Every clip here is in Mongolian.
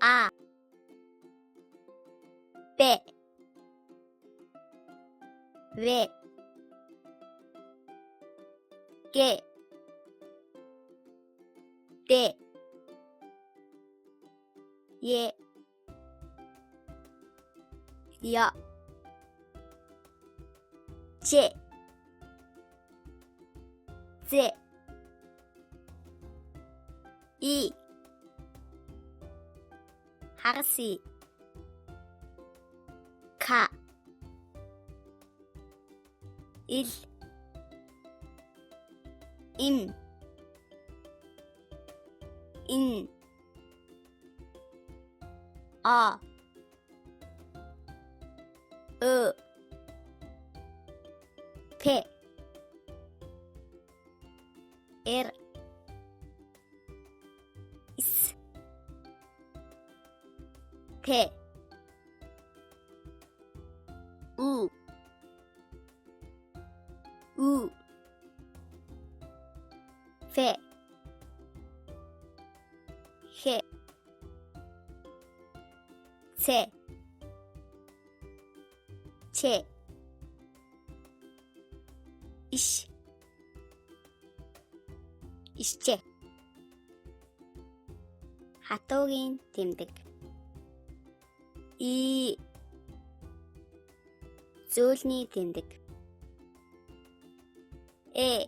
А, Б, В, Г, Д, Е, Ё, Ч, З, И, хагас И, К, Л, М, Н, А, Ö, P, R, S, T, U, U, F, H, C, Ч, Иш, Ишчээ. Хатуугийн тэмдэг. И, зөөлний тэмдэг. Э,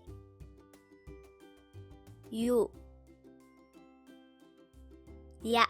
Ю, Я,